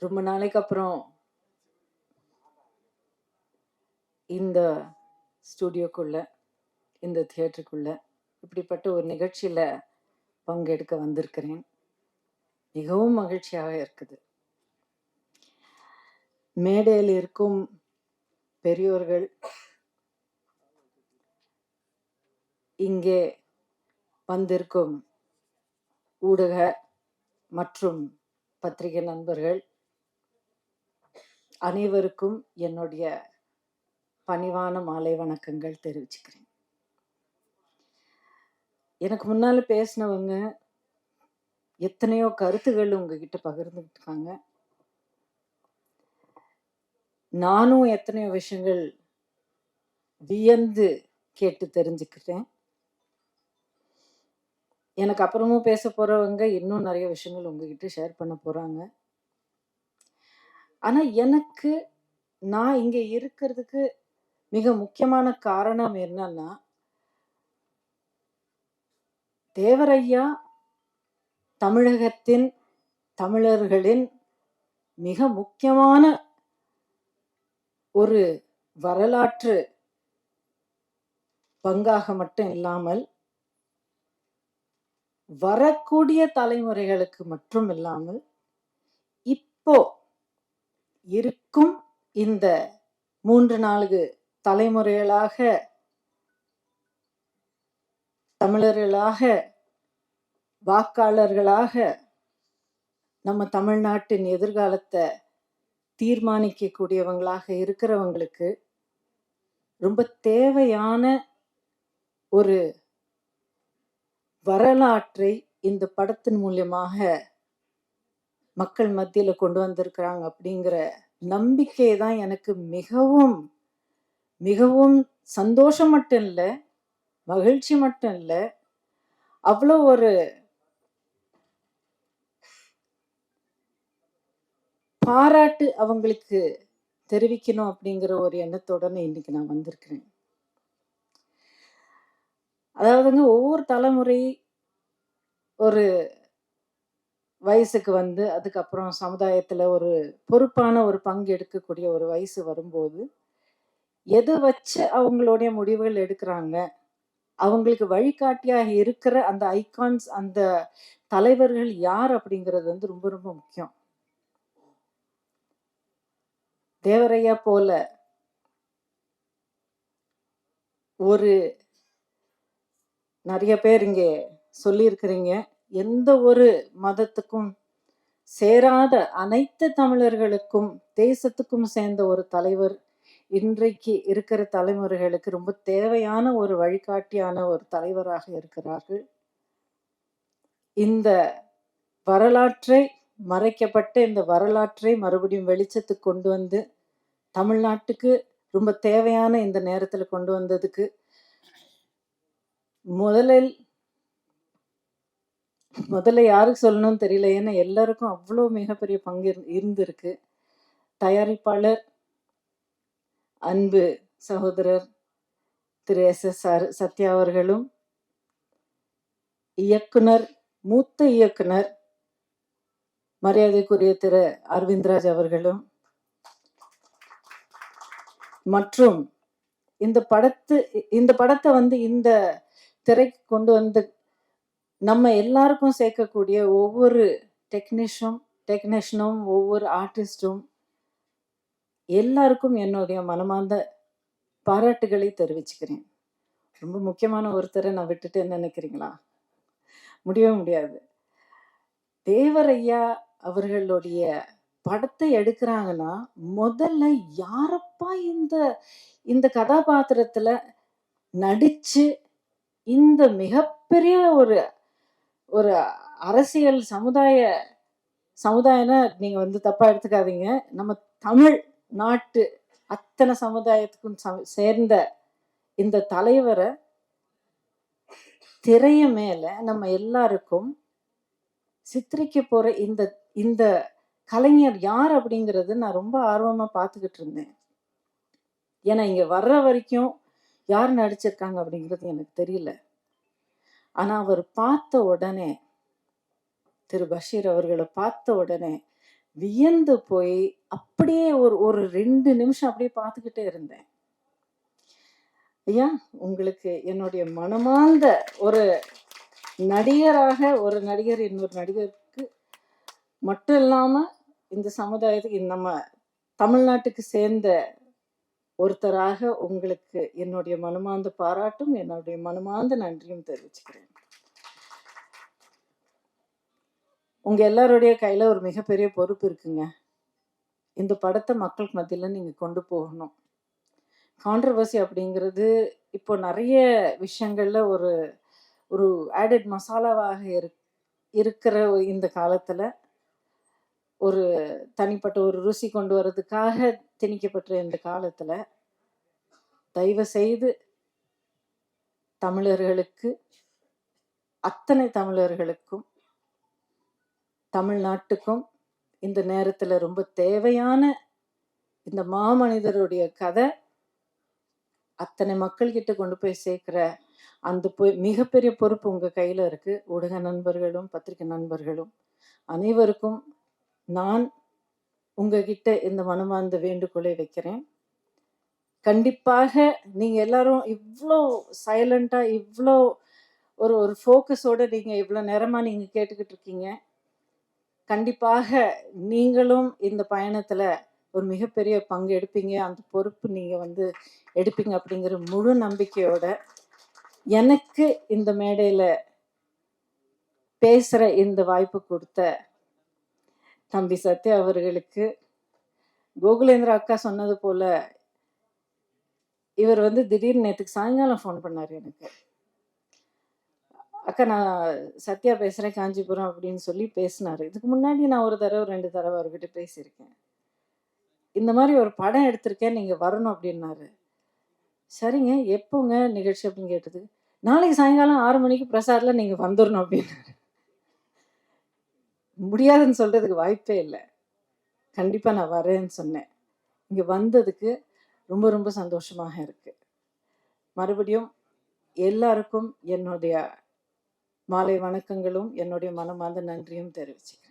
ரொம்ப நாளைக்கு அப்புறம் இந்த ஸ்டுடியோக்குள்ள, இந்த தியேட்டருக்குள்ள இப்படிப்பட்ட ஒரு நிகழ்ச்சியில பங்கெடுக்க வந்திருக்கிறேன். மிகவும் மகிழ்ச்சியாக இருக்குது. மேடையில் இருக்கும் பெரியோர்கள், இங்கே வந்திருக்கும் ஊடக மற்றும் பத்திரிகை நண்பர்கள் அனைவருக்கும் என்னுடைய பணிவான மாலை வணக்கங்கள் தெரிவிச்சுக்கிறேன். எனக்கு முன்னால பேசினவங்க எத்தனையோ கருத்துகள் உங்ககிட்ட பகிர்ந்துட்டாங்க. நானும் எத்தனையோ விஷயங்கள் வியந்து கேட்டு தெரிஞ்சுக்கிட்டேன். எனக்கு அப்புறமும் பேச போறவங்க இன்னும் நிறைய விஷயங்கள் உங்ககிட்ட ஷேர் பண்ண போறாங்க. ஆனா எனக்கு நான் இங்க இருக்கிறதுக்கு மிக முக்கியமான காரணம் என்னன்னா, தேவரையா தமிழகத்தின் தமிழர்களின் மிக முக்கியமான ஒரு வரலாற்று பங்காக மட்டும் இல்லாமல் வரக்கூடிய தலைமுறைகளுக்கு மட்டும் இல்லாமல் இப்போ இருக்கும் இந்த 3-4 தலைமுறைகளாக தமிழர்களாக வாக்காளர்களாக நம்ம தமிழ்நாட்டின் எதிர்காலத்தை தீர்மானிக்கக்கூடியவங்களாக இருக்கிறவங்களுக்கு ரொம்ப தேவையான ஒரு வரலாற்றை இந்த படத்தின் மூலியமாக மக்கள் மத்தியில கொண்டு வந்திருக்கிறாங்க அப்படிங்கிற நம்பிக்கை தான் எனக்கு மிகவும் மிகவும் சந்தோஷம் மட்டும் இல்லை, மகிழ்ச்சி மட்டும் இல்லை, அவ்வளோ ஒரு பாராட்டு அவங்களுக்கு தெரிவிக்கணும் அப்படிங்கிற ஒரு எண்ணத்தோட இன்னைக்கு நான் வந்திருக்கிறேன். அதாவதுங்க, ஒவ்வொரு தலைமுறை ஒரு வயசுக்கு வந்து அதுக்கப்புறம் சமுதாயத்துல ஒரு பொறுப்பான ஒரு பங்கு எடுக்கக்கூடிய ஒரு வயசு வரும்போது எதை வச்சு அவங்களுடைய முடிவுகள் எடுக்கிறாங்க, அவங்களுக்கு வழிகாட்டியாக இருக்கிற அந்த ஐகான்ஸ், அந்த தலைவர்கள் யார் அப்படிங்கிறது வந்து ரொம்ப ரொம்ப முக்கியம். தேவரையா போல ஒரு நிறைய பேர் இங்கே சொல்லியிருக்கிறீங்க, எந்த ஒரு மதத்துக்கும் சேராத அனைத்து தமிழர்களுக்கும் தேசத்துக்கும் சேர்ந்த ஒரு தலைவர் இன்றைக்கு இருக்கிற தலைமுறைகளுக்கு ரொம்ப தேவையான ஒரு வழிகாட்டியான ஒரு தலைவராக இருக்கிறார்கள். இந்த வரலாற்றை மறைக்கப்பட்ட இந்த வரலாற்றை மறுபடியும் வெளிச்சத்துக்கு கொண்டு வந்து தமிழ்நாட்டுக்கு ரொம்ப தேவையான இந்த நேரத்துல கொண்டு வந்ததுக்கு முதல்ல யாருக்கு சொல்லணும்னு தெரியல. ஏன்னா எல்லாருக்கும் அவ்வளோ மிகப்பெரிய பங்கு இருந்திருக்கு. தயாரிப்பாளர் அன்பு சகோதரர் திரு SSR சத்யா அவர்களும், இயக்குனர் மூத்த இயக்குனர் மரியாதைக்குரிய திரு அரவிந்த்ராஜ் அவர்களும், மற்றும் இந்த படத்தை வந்து இந்த திரைக்கு கொண்டு வந்து நம்ம எல்லாருக்கும் சேர்க்கக்கூடிய ஒவ்வொரு டெக்னீஷியனும் ஒவ்வொரு ஆர்டிஸ்டும் எல்லாருக்கும் என்னுடைய மனமார்ந்த பாராட்டுகளை தெரிவிச்சுக்கிறேன். ரொம்ப முக்கியமான ஒருத்தரை நான் விட்டுட்டு நினைக்கிறீங்களா? முடியவே முடியாது. தேவரையா அவர்களுடைய படத்தை எடுக்கிறாங்கன்னா முதல்ல யாரப்பா இந்த கதாபாத்திரத்துல நடிச்சு இந்த மிகப்பெரிய ஒரு ஒரு அரசியல் சமுதாயம்னா நீங்க வந்து தப்பா எடுத்துக்காதீங்க, நம்ம தமிழ் நாட்டு அத்தனை சமுதாயத்துக்கும் சேர்ந்த இந்த தலைவரை திரைய மேல நம்ம எல்லாருக்கும் சித்தரிக்க போற இந்த கலைஞர் யார் அப்படிங்கிறது நான் ரொம்ப ஆர்வமா பார்த்துக்கிட்டு இருந்தேன். ஏன்னா இங்க வர்ற வரைக்கும் யார் நடிச்சிருக்காங்க அப்படிங்கிறது எனக்கு தெரியல. ஆனா அவர் பார்த்த உடனே, திரு பஷீர் அவர்களை பார்த்த உடனே வியந்து போய் அப்படியே ஒரு ஒரு 2 நிமிஷம் அப்படியே பார்த்துக்கிட்டே இருந்தேன். ஐயா, உங்களுக்கு என்னுடைய மனமார்ந்த ஒரு நடிகராக ஒரு நடிகர் இன்னொரு நடிகருக்கு மட்டும் இல்லாம, இந்த சமுதாயத்துக்கு நம்ம தமிழ்நாட்டுக்கு சேர்ந்த ஒருத்தராக உங்களுக்கு என்னுடைய மனமார்ந்த பாராட்டும், என்னுடைய மனமார்ந்த நன்றியும் தெரிவிச்சுக்கிறேன். உங்க எல்லாருடைய கையில ஒரு மிகப்பெரிய பொறுப்பு இருக்குங்க. இந்த படத்த மக்களுக்கு மத்தியில நீங்க கொண்டு போகணும். கான்ட்ரோவர்சி அப்படிங்கிறது இப்போ நெறைய விஷயங்கள்ல ஒரு ஒரு ஆடட் மசாலாவாக இருக்கிற இந்த காலத்துல, ஒரு தனிப்பட்ட ஒரு ருசி கொண்டு வரதுக்காக திணிக்கப்பட்ட இந்த காலத்துல, தயவு செய்து தமிழர்களுக்கு, அத்தனை தமிழர்களுக்கும், தமிழ்நாட்டுக்கும் இந்த நேரத்துல ரொம்ப தேவையான இந்த மாமனிதருடைய கதை அத்தனை மக்கள்கிட்ட கொண்டு போய் சேர்க்கிற அந்த மிகப்பெரிய பொறுப்பு உங்க கையில இருக்கு. ஊடக நண்பர்களும், பத்திரிகை நண்பர்களும் அனைவருக்கும் நான் உங்ககிட்ட இந்த மனமார்ந்த வேண்டுகோளை வைக்கிறேன். கண்டிப்பாக நீங்க எல்லாரும் இவ்ளோ சைலண்டா, இவ்ளோ ஒரு ஒரு ஃபோக்கஸோட நீங்க இவ்ளோ நேரமா நீங்க கேட்டுக்கிட்டு இருக்கீங்க. கண்டிப்பாக நீங்களும் இந்த பயணத்துல ஒரு மிகப்பெரிய பங்கு எடுப்பீங்க. அந்த பொறுப்பு நீங்க வந்து எடுப்பீங்க அப்படிங்கிற முழு நம்பிக்கையோட, எனக்கு இந்த மேடையில பேசுற இந்த வாய்ப்பு கொடுத்த தம்பி சத்யா அவர்களுக்கு, கோகுலேந்திரா அக்கா சொன்னது போல, இவர் வந்து திடீர்னு நேத்துக்கு சாயங்காலம் ஃபோன் பண்ணாரு எனக்கு. அக்கா, நான் சத்யா பேசுறேன் காஞ்சிபுரம் அப்படின்னு சொல்லி பேசினாரு. இதுக்கு முன்னாடி நான் ஒரு தடவை 2 தடவை அவர்கிட்ட பேசியிருக்கேன். இந்த மாதிரி ஒரு படம் எடுத்திருக்கேன், நீங்க வரணும் அப்படின்னாரு. சரிங்க, எப்போங்க நிகழ்ச்சி அப்படின்னு கேட்டது, நாளைக்கு சாயங்காலம் 6 மணிக்கு பிரசாத்ல நீங்க வந்துடணும் அப்படின்னாரு. முடியாதுன்னு சொல்றதுக்கு வாய்ப்பே இல்லை. கண்டிப்பா நான் வரேன்னு சொன்னேன். இங்க வந்ததுக்கு ரொம்ப ரொம்ப சந்தோஷமாக இருக்கு. மறுபடியும் எல்லாருக்கும் என்னுடைய மாலை வணக்கங்களும், என்னுடைய மனமார்ந்த நன்றியும் தெரிவிச்சுக்கிறேன்.